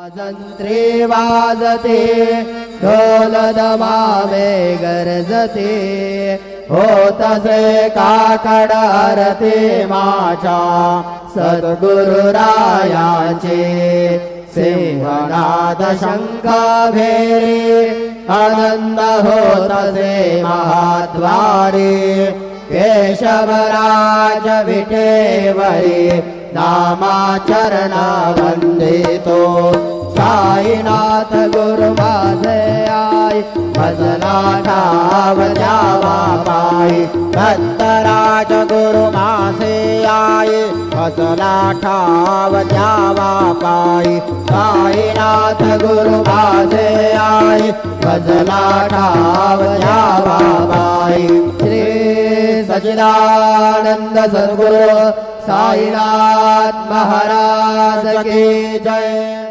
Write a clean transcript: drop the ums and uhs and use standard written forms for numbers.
वाजंत्री वाजते ढोल दमामे गरजते होतसे काकड आरती माझ्या सद्गुरुरायाचे सिंहनाद शंख भेरी आनंद होतसे महाद्वारी केशवराज विठेवरी नामाचरणा वंदितो साईनाथ गुरु माझे आई भजना ठाव द्यावा पायी दत्तराज गुरु माझे आई भजना ठाव द्यावा पायी साईनाथ गुरु माझे आई भजना ठाव द्यावा पायी श्री सच्चिदानंद सद्गुरु साईनाथ महाराज की जय।